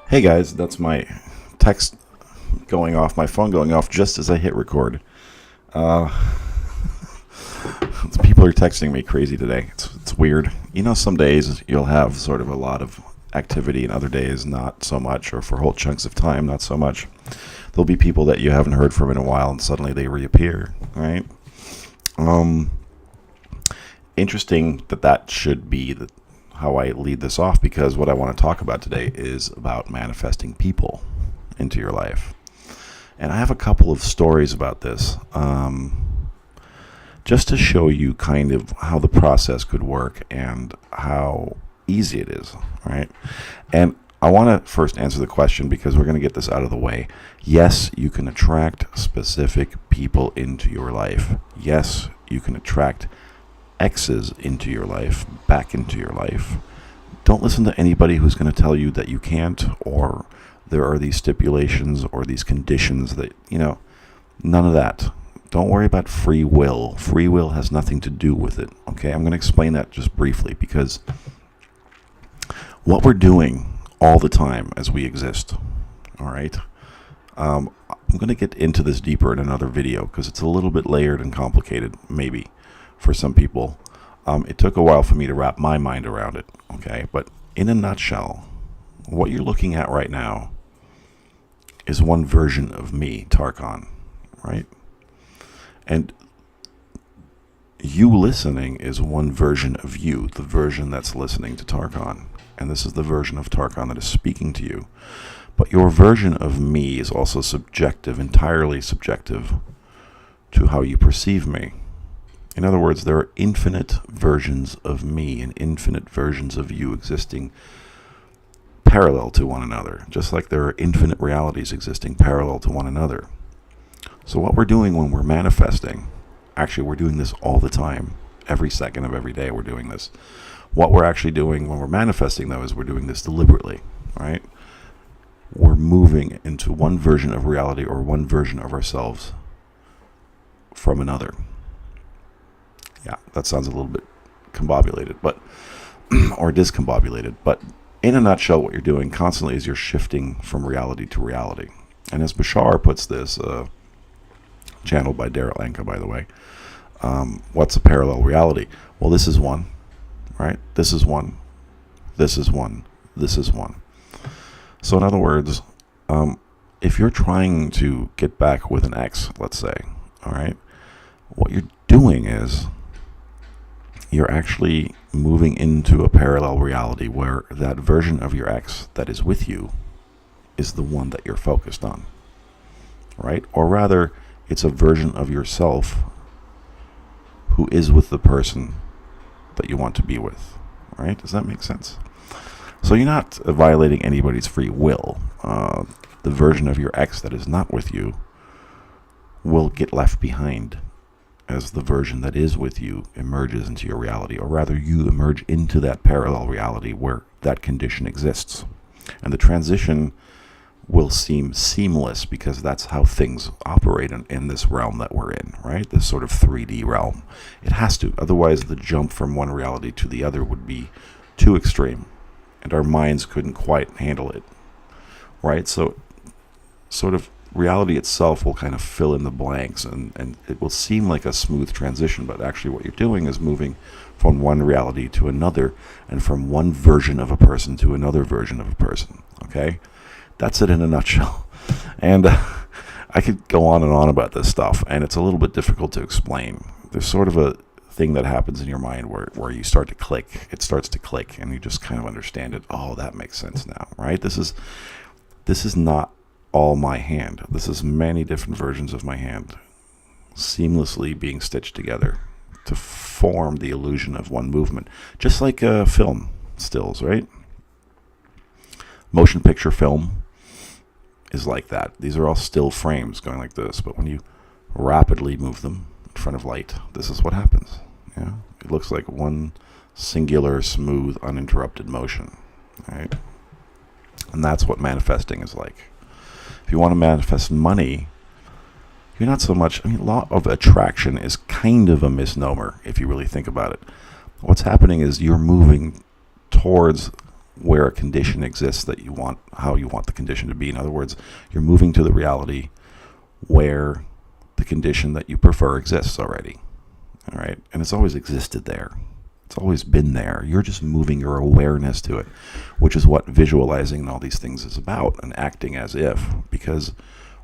Hey guys, that's my text going off, my phone going off just as I hit record. People are texting me crazy today. It's weird. You know, some days you'll have sort of a lot of activity and other days not so much, or for whole chunks of time not so much. There'll be people that you haven't heard from in a while and suddenly they reappear, right? Interesting that should be how I lead this off, because what I want to talk about today is about manifesting people into your life. And I have a couple of stories about this, just to show you kind of how the process could work and how easy it is, right? And I want to first answer the question, because we're going to get this out of the way. Yes, you can attract specific people into your life. Yes, you can attract exes into your life, back into your life. Don't listen to anybody who's going to tell you that you can't, or there are these stipulations or these conditions that, none of that. Don't worry about free will. Free will has nothing to do with it, okay? I'm going to explain that just briefly, because what we're doing all the time as we exist, all right? I'm going to get into this deeper in another video, because it's a little bit layered and complicated, maybe, for some people. It took a while for me to wrap my mind around it, okay? But in a nutshell, what you're looking at right now is one version of me, 𝗙់, right? And you listening is one version of you, the version that's listening to 𝗙. And this is the version of 𝗙 that is speaking to you. But your version of me is also subjective, entirely subjective to how you perceive me. In other words, there are infinite versions of me and infinite versions of you existing parallel to one another, just like there are infinite realities existing parallel to one another. So what we're doing when we're manifesting, actually we're doing this all the time, every second of every day we're doing this. What we're actually doing when we're manifesting, though, is we're doing this deliberately, right? We're moving into one version of reality or one version of ourselves from another. Yeah, that sounds a little bit combobulated, but or discombobulated. But in a nutshell, what you're doing constantly is you're shifting from reality to reality. And as 𝗏𝗏 puts this, channeled by 𝗙𝗰𝗲𝗄𝗏, by the way, what's a parallel reality? Well, this is one, right? This is one. This is one. This is one. So in other words, if you're trying to get back with an ex, let's say, all right, what you're doing is you're actually moving into a parallel reality where that version of your ex that is with you is the one that you're focused on, right? Or rather, it's a version of yourself who is with the person that you want to be with, right? Does that make sense? So you're not violating anybody's free will. The version of your ex that is not with you will get left behind as the version that is with you emerges into your reality, or rather you emerge into that parallel reality where that condition exists. And the transition will seem seamless, because that's how things operate in this realm that we're in, right? This sort of 3D realm. It has to, otherwise the jump from one reality to the other would be too extreme, and our minds couldn't quite handle it, right? So sort of reality itself will kind of fill in the blanks, and it will seem like a smooth transition, but actually what you're doing is moving from one reality to another, and from one version of a person to another version of a person, okay? That's it in a nutshell. And I could go on and on about this stuff, and it's a little bit difficult to explain. There's sort of a thing that happens in your mind where you start to click. It starts to click, and you just kind of understand it. Oh, that makes sense now, right? This is not all my hand. This is many different versions of my hand seamlessly being stitched together to form the illusion of one movement, just like film stills, right? Motion picture film is like that. These are all still frames going like this, but when you rapidly move them in front of light, this is what happens. Yeah, it looks like one singular, smooth, uninterrupted motion, right? And that's what manifesting is like. If you want to manifest money, you're not so much, law of attraction is kind of a misnomer if you really think about it. What's happening is you're moving towards where a condition exists that you want, how you want the condition to be. In other words, you're moving to the reality where the condition that you prefer exists already. All right? And it's always existed there. It's always been there. You're just moving your awareness to it, which is what visualizing and all these things is about, and acting as if. Because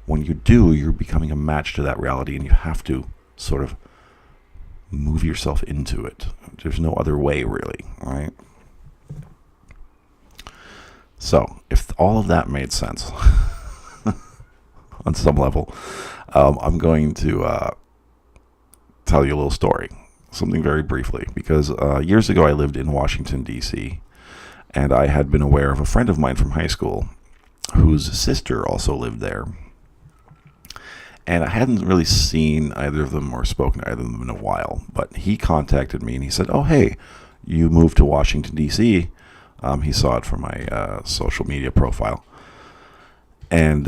when you do, you're becoming a match to that reality, and you have to sort of move yourself into it. There's no other way, really, right? So, if all of that made sense on some level, I'm going to tell you a little story. Something very briefly, because years ago I lived in Washington, D.C., and I had been aware of a friend of mine from high school whose sister also lived there. And I hadn't really seen either of them or spoken to either of them in a while, but he contacted me and he said, "Oh, hey, you moved to Washington, D.C.?" He saw it from my social media profile. And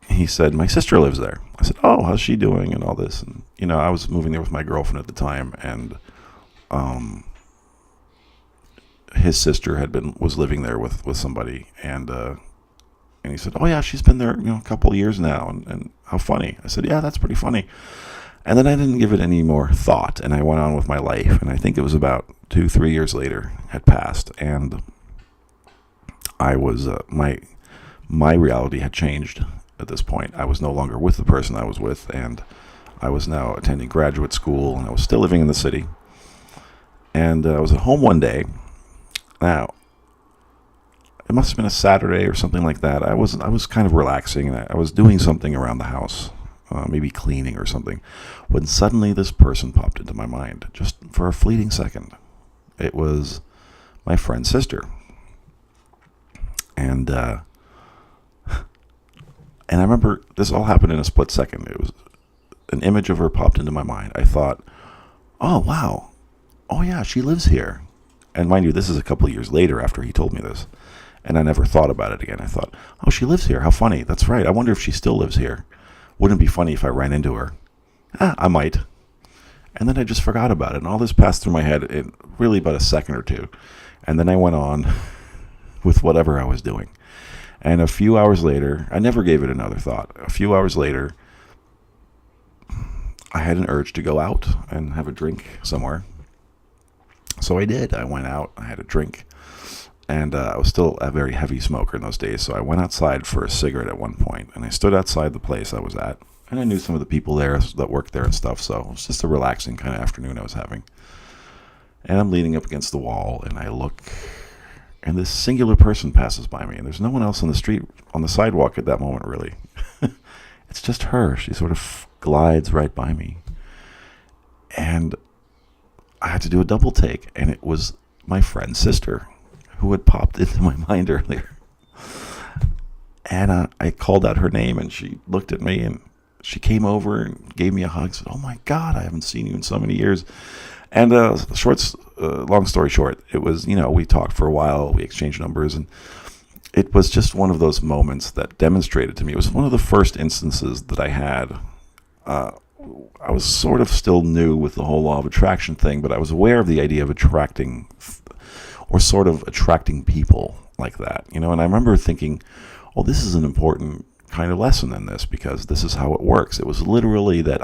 he said, "My sister lives there." I said, "Oh, how's she doing?" and all this. And, you know, I was moving there with my girlfriend at the time, and his sister was living there with somebody, and he said, "Oh yeah, she's been there, a couple of years now, and how funny." I said, "Yeah, that's pretty funny." And then I didn't give it any more thought, and I went on with my life. And I think it was about 2-3 years later had passed, and I was my reality had changed. At this point, I was no longer with the person I was with, and I was now attending graduate school, and I was still living in the city. And I was at home one day. Now, it must have been a Saturday or something like that. I was kind of relaxing, and I was doing something around the house, maybe cleaning or something, when suddenly this person popped into my mind, just for a fleeting second. It was my friend's sister. And I remember this all happened in a split second. It was an image of her popped into my mind. I thought, "Oh, wow. Oh, yeah, she lives here." And mind you, this is a couple of years later after he told me this. And I never thought about it again. I thought, "Oh, she lives here. How funny. That's right. I wonder if she still lives here. Wouldn't it be funny if I ran into her? I might." And then I just forgot about it. And all this passed through my head in really about a second or two. And then I went on with whatever I was doing. And a few hours later, I never gave it another thought. A few hours later, I had an urge to go out and have a drink somewhere. So I did. I went out, I had a drink. And I was still a very heavy smoker in those days. So I went outside for a cigarette at one point. And I stood outside the place I was at. And I knew some of the people there that worked there and stuff. So it was just a relaxing kind of afternoon I was having. And I'm leaning up against the wall, and I look, and this singular person passes by me, and there's no one else on the street, on the sidewalk at that moment, really. It's just her. She sort of glides right by me. And I had to do a double take, and it was my friend's sister who had popped into my mind earlier. And I called out her name, and she looked at me, and she came over and gave me a hug. Said, "Oh my God, I haven't seen you in so many years." And long story short, it was, we talked for a while, we exchanged numbers, and it was just one of those moments that demonstrated to me. It was one of the first instances that I had. I was sort of still new with the whole law of attraction thing, but I was aware of the idea of attracting, or sort of attracting people like that, And I remember thinking, "Oh, this is an important kind of lesson in this, because this is how it works." It was literally that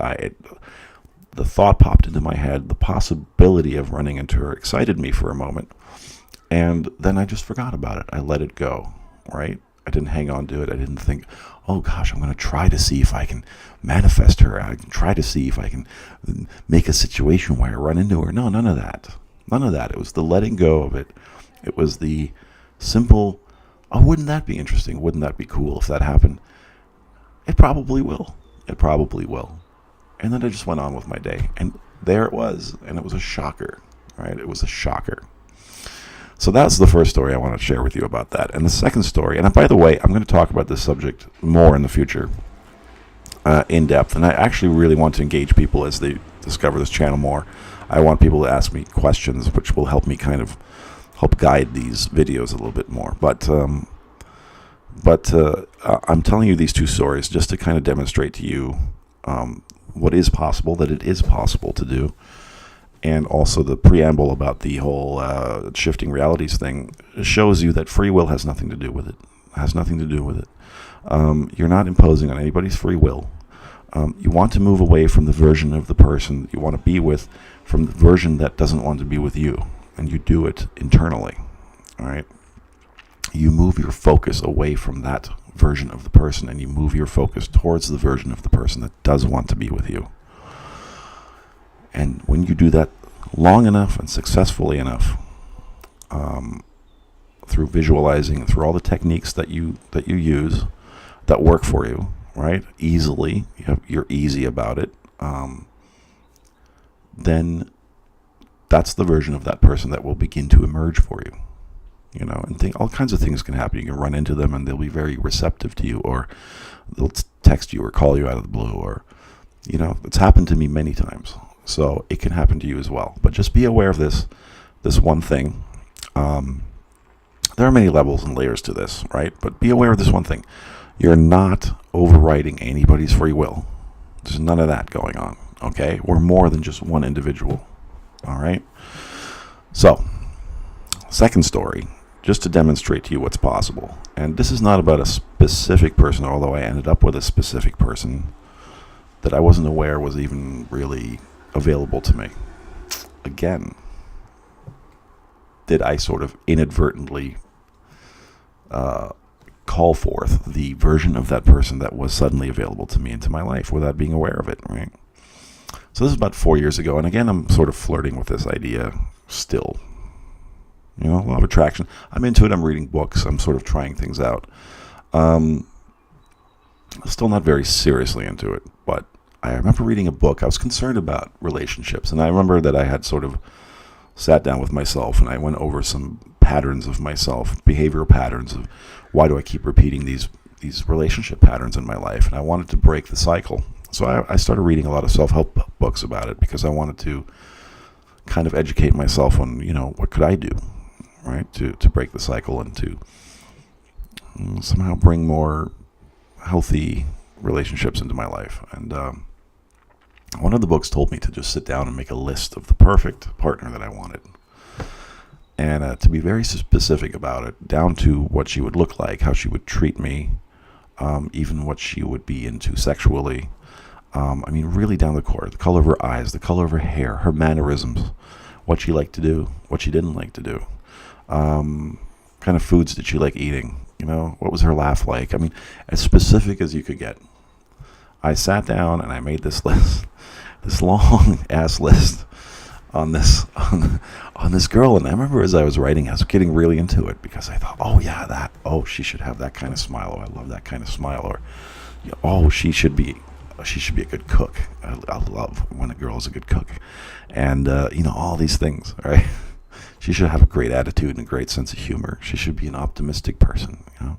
the thought popped into my head, the possibility of running into her excited me for a moment, and then I just forgot about it. I let it go, right? I didn't hang on to it. I didn't think, "Oh gosh, I'm going to try to see if I can manifest her. I can try to see if I can make a situation where I run into her." No, none of that. None of that. It was the letting go of it. It was the simple, "Oh, wouldn't that be interesting? Wouldn't that be cool if that happened?" It probably will. It probably will. And then I just went on with my day. And there it was. And it was a shocker, right? It was a shocker. So that's the first story I want to share with you about that. And the second story, and by the way, I'm going to talk about this subject more in the future, in depth. And I actually really want to engage people as they discover this channel more. I want people to ask me questions, which will help me kind of help guide these videos a little bit more. But I'm telling you these two stories just to kind of demonstrate to you what is possible, that it is possible to do, and also the preamble about the whole shifting realities thing shows you that free will has nothing to do with it. Has nothing to do with it. You're not imposing on anybody's free will. You want to move away from the version of the person that you want to be with, from the version that doesn't want to be with you, and you do it internally. All right. You move your focus away from that version of the person, and you move your focus towards the version of the person that does want to be with you. And when you do that long enough and successfully enough, through visualizing, through all the techniques that you use that work for you, right? Easily, you're easy about it. Then that's the version of that person that will begin to emerge for you. You know, and all kinds of things can happen. You can run into them and they'll be very receptive to you, or they'll text you or call you out of the blue, or, you know, it's happened to me many times. So it can happen to you as well. But just be aware of this one thing. There are many levels and layers to this, right? But be aware of this one thing. You're not overriding anybody's free will. There's none of that going on, okay? We're more than just one individual, all right? So, second story, just to demonstrate to you what's possible. And this is not about a specific person, although I ended up with a specific person that I wasn't aware was even really available to me. Again, did I sort of inadvertently call forth the version of that person that was suddenly available to me into my life without being aware of it, right? So this is about 4 years ago, and again, I'm sort of flirting with this idea still. You know, a lot of attraction. I'm into it. I'm reading books. I'm sort of trying things out. Still not very seriously into it, but I remember reading a book. I was concerned about relationships, and I remember that I had sort of sat down with myself and I went over some patterns of myself, behavioral patterns of why do I keep repeating these relationship patterns in my life, and I wanted to break the cycle. So I started reading a lot of self-help books about it because I wanted to kind of educate myself on, you know, what could I do, right, to break the cycle and to somehow bring more healthy relationships into my life. And one of the books told me to just sit down and make a list of the perfect partner that I wanted, and to be very specific about it, down to what she would look like, how she would treat me, even what she would be into sexually. I mean, really down the core, the color of her eyes, the color of her hair, her mannerisms, what she liked to do, what she didn't like to do, kind of foods did she like eating, you know, what was her laugh like? I mean, as specific as you could get. I sat down and I made this list, this long ass list on this girl, and I remember as I was writing, I was getting really into it because I thought, oh yeah, she should have that kind of smile, or I love that kind of smile, or, you know, oh, she should be a good cook. I love when a girl is a good cook, and you know, all these things, right? She should have a great attitude and a great sense of humor. She should be an optimistic person, you know,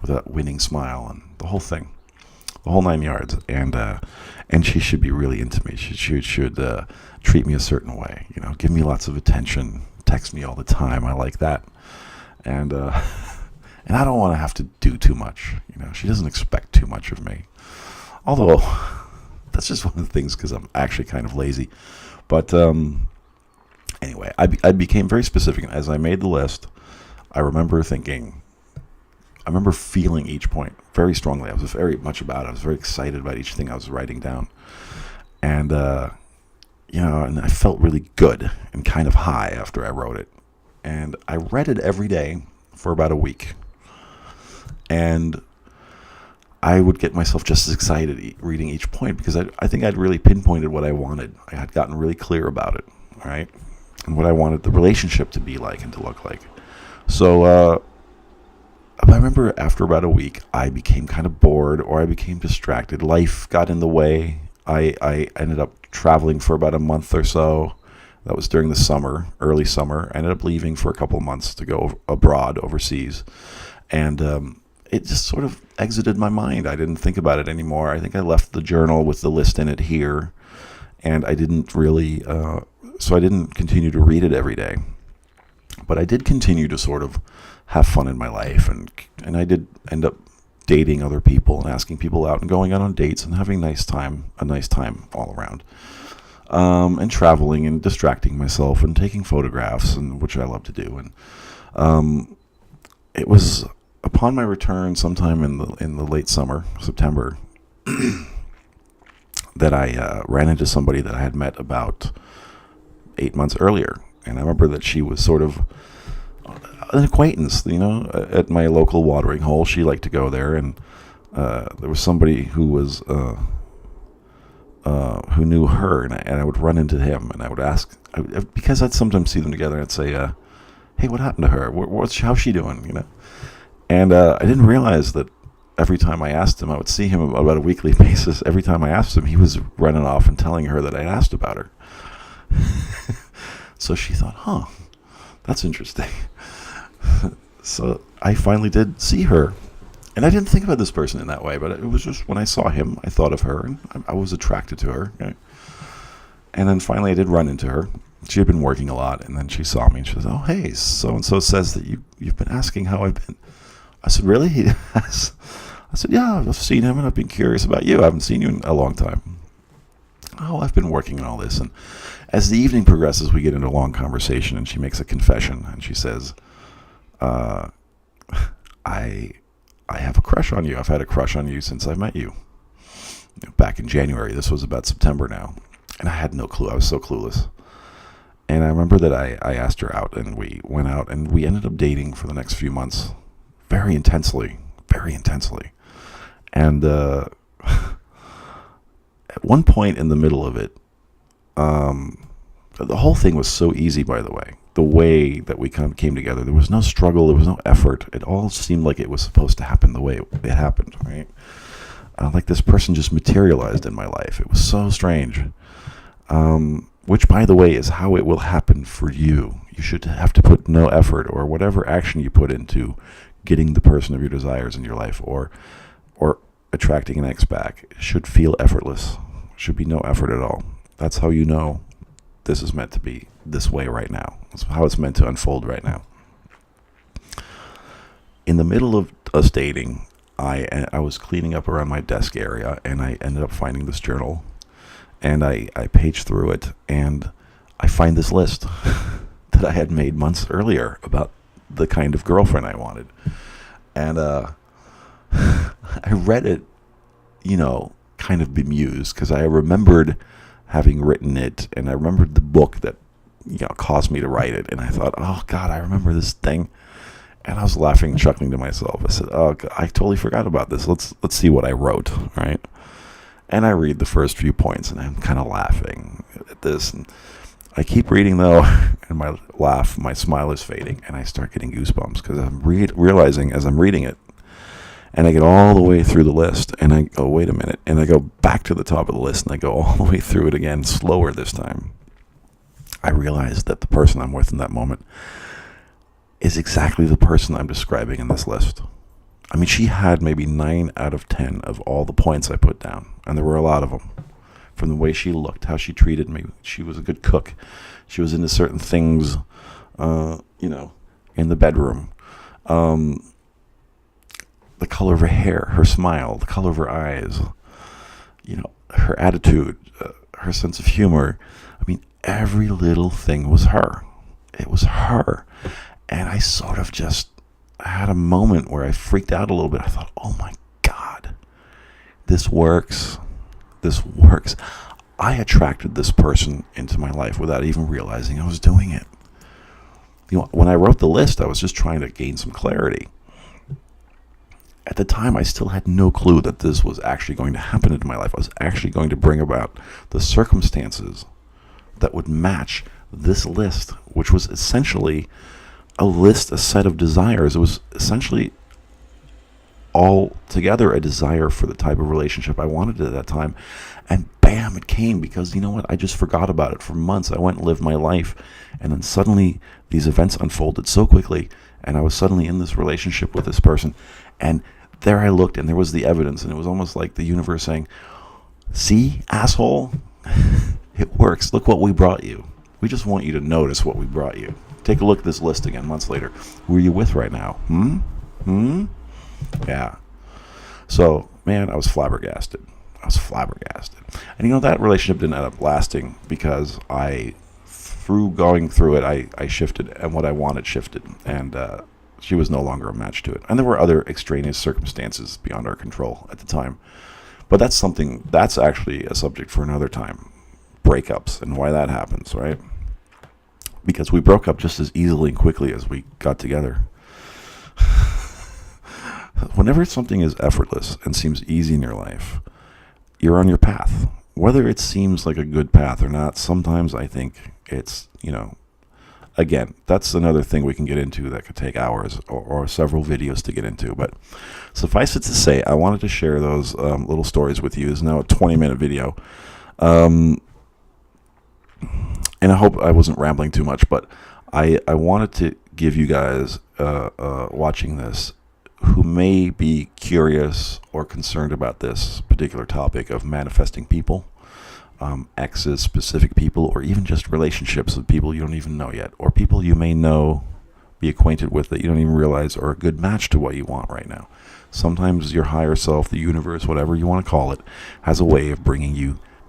with a winning smile and the whole thing, the whole 9 yards. And she should be really into me. She should treat me a certain way, you know, give me lots of attention, text me all the time. I like that, and I don't want to have to do too much. You know, she doesn't expect too much of me. Although, that's just one of the things because I'm actually kind of lazy. But anyway, I became very specific. As I made the list, I remember feeling each point very strongly. I was very much about it. I was very excited about each thing I was writing down. And, you know, and I felt really good and kind of high after I wrote it. And I read it every day for about a week. And I would get myself just as excited reading each point because I think I'd really pinpointed what I wanted. I had gotten really clear about it, right? And what I wanted the relationship to be like and to look like. So I remember after about a week, I became kind of bored or I became distracted. Life got in the way. I ended up traveling for about a month or so. That was during the summer, early summer. I ended up leaving for a couple of months to go abroad, overseas. And it just sort of exited my mind. I didn't think about it anymore. I think I left the journal with the list in it here. And I didn't really, so I didn't continue to read it every day. But I did continue to sort of have fun in my life. And I did end up dating other people and asking people out and going out on dates and having a nice time all around. and traveling and distracting myself and taking photographs, and which I love to do. And it was upon my return sometime in the late summer, September, that I ran into somebody that I had met about 8 months earlier. And I remember that she was sort of an acquaintance, at my local watering hole. She liked to go there, and there was somebody who was who knew her, and I would run into him, and I would ask, because I'd sometimes see them together, I'd say, hey, what happened to her? How's she doing? And I didn't realize that every time I asked him, I would see him about a weekly basis. Every time I asked him, he was running off and telling her that I asked about her. So she thought, that's interesting. So I finally did see her. And I didn't think about this person in that way, but it was just when I saw him, I thought of her, and I was attracted to her. Okay? And then finally I did run into her. She had been working a lot, and then she saw me, and she said, oh, hey, so-and-so says that you've been asking how I've been. I said, really? He has? I said, yeah, I've seen him, and I've been curious about you. I haven't seen you in a long time. Oh, I've been working on all this. And as the evening progresses, we get into a long conversation, and she makes a confession, and she says, I have a crush on you. I've had a crush on you since I met you. Back in January. This was about September now. And I had no clue. I was so clueless. And I remember that I asked her out, and we went out, and we ended up dating for the next few months. Very intensely. And at one point in the middle of it, the whole thing was so easy, by the way. The way that we kind of came together, there was no struggle, there was no effort. It all seemed like it was supposed to happen the way it happened, right? Like this person just materialized in my life. It was so strange. Which, by the way, is how it will happen for you. You should have to put no effort, or whatever action you put into getting the person of your desires in your life, or attracting an ex back, should feel effortless. Should be no effort at all. That's how you know this is meant to be this way right now. That's how it's meant to unfold right now. In the middle of us dating, I was cleaning up around my desk area, and I ended up finding this journal, and I paged through it, and I find this list that I had made months earlier about the kind of girlfriend I wanted. And I read it, kind of bemused, because I remembered having written it, and I remembered the book that caused me to write it, and I thought, oh God, I remember this thing. And I was laughing, chuckling to myself. I said, oh God, I totally forgot about this. Let's see what I wrote, right? And I read the first few points, and I'm kind of laughing at this, and I keep reading though, and my smile is fading, and I start getting goosebumps, because I'm realizing as I'm reading it, and I get all the way through the list, and I go, wait a minute, and I go back to the top of the list, and I go all the way through it again, slower this time. I realize that the person I'm with in that moment is exactly the person I'm describing in this list. I mean, she had maybe 9 out of 10 of all the points I put down, and there were a lot of them. From the way she looked, how she treated me. She was a good cook. She was into certain things, in the bedroom. The color of her hair, her smile, the color of her eyes, her attitude, her sense of humor. I mean, every little thing was her. It was her. And I sort of just had a moment where I freaked out a little bit. I thought, oh my God, this works. This works. I attracted this person into my life without even realizing I was doing it. When I wrote the list, I was just trying to gain some clarity. At the time, I still had no clue that this was actually going to happen in my life. I was actually going to bring about the circumstances that would match this list, which was essentially a set of desires. It was essentially all together a desire for the type of relationship I wanted at that time. And bam, it came, because you know what? I just forgot about it for months. I went and lived my life, and then suddenly these events unfolded so quickly, and I was suddenly in this relationship with this person, and there I looked, and there was the evidence, and it was almost like the universe saying, see, asshole, it works. Look what we brought you. We just want you to notice what we brought you. Take a look at this list again months later. Who are you with right now? Yeah. So, man, I was flabbergasted. I was flabbergasted. And you know, that relationship didn't end up lasting because through going through it, I shifted, and what I wanted shifted, and she was no longer a match to it. And there were other extraneous circumstances beyond our control at the time. But that's actually a subject for another time. Breakups and why that happens, right? Because we broke up just as easily and quickly as we got together. Whenever something is effortless and seems easy in your life, you're on your path. Whether it seems like a good path or not, sometimes I think it's, again, that's another thing we can get into that could take hours or several videos to get into. But suffice it to say, I wanted to share those little stories with you. It's now a 20-minute video. And I hope I wasn't rambling too much, but I wanted to give you guys watching this who may be curious or concerned about this particular topic of manifesting people, exes, specific people, or even just relationships with people you don't even know yet, or people you may know, be acquainted with, that you don't even realize are a good match to what you want right now. Sometimes your higher self, the universe, whatever you want to call it, has a way of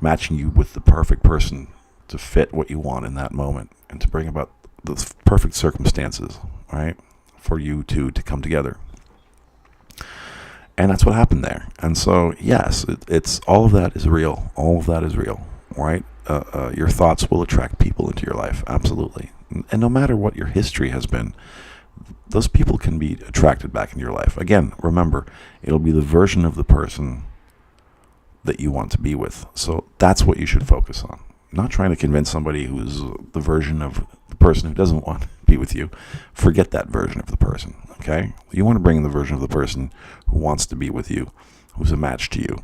matching you with the perfect person to fit what you want in that moment and to bring about the perfect circumstances, right, for you two to come together. And that's what happened there. And so, yes, it's all of that is real. All of that is real, right? Your thoughts will attract people into your life, absolutely. And no matter what your history has been, those people can be attracted back into your life. Again, remember, it'll be the version of the person that you want to be with. So that's what you should focus on. Not trying to convince somebody who's the version of the person who doesn't want to be with you. Forget that version of the person, okay? You want to bring in the version of the person who wants to be with you, who's a match to you.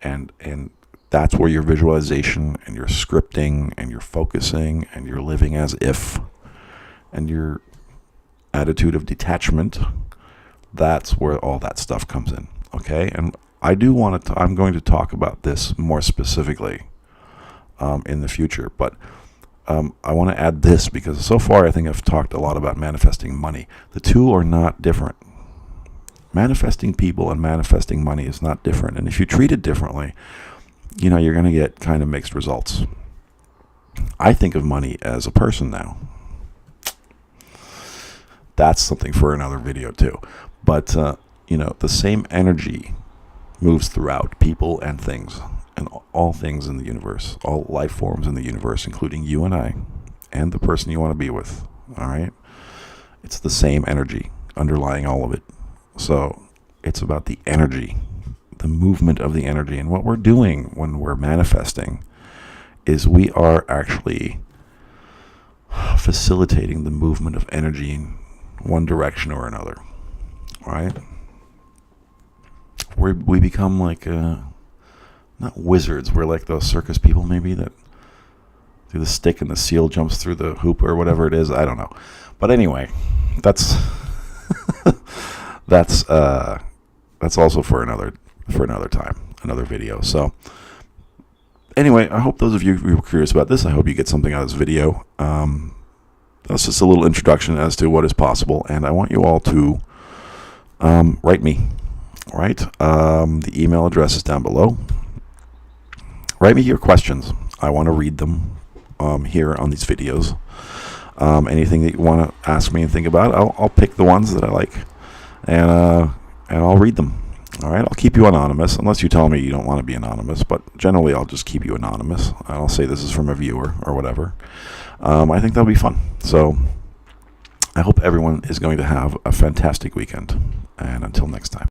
And that's where your visualization and your scripting and your focusing and your living as if and your attitude of detachment, that's where all that stuff comes in, okay? And I'm going to talk about this more specifically in the future, but I want to add this because so far I think I've talked a lot about manifesting money. The two are not different. Manifesting people and manifesting money is not different, and if you treat it differently, you're going to get kind of mixed results. I think of money as a person now. That's something for another video too. But the same energy moves throughout people and things. And all things in the universe, all life forms in the universe, including you and I, and the person you want to be with, all right? It's the same energy underlying all of it. So it's about the energy, the movement of the energy. And what we're doing when we're manifesting is we are actually facilitating the movement of energy in one direction or another, all right? We become like not wizards, we're like those circus people maybe that do the stick and the seal jumps through the hoop or whatever it is. I don't know. But anyway, that's that's also for another time, another video. So anyway, I hope those of you who are curious about this, I hope you get something out of this video. That's just a little introduction as to what is possible, and I want you all to write me, right? The email address is down below. Write me your questions. I want to read them here on these videos. Anything that you want to ask me and think about, I'll pick the ones that I like, and I'll read them. All right, I'll keep you anonymous unless you tell me you don't want to be anonymous. But generally, I'll just keep you anonymous, and I'll say this is from a viewer or whatever. I think that'll be fun. So I hope everyone is going to have a fantastic weekend. And until next time.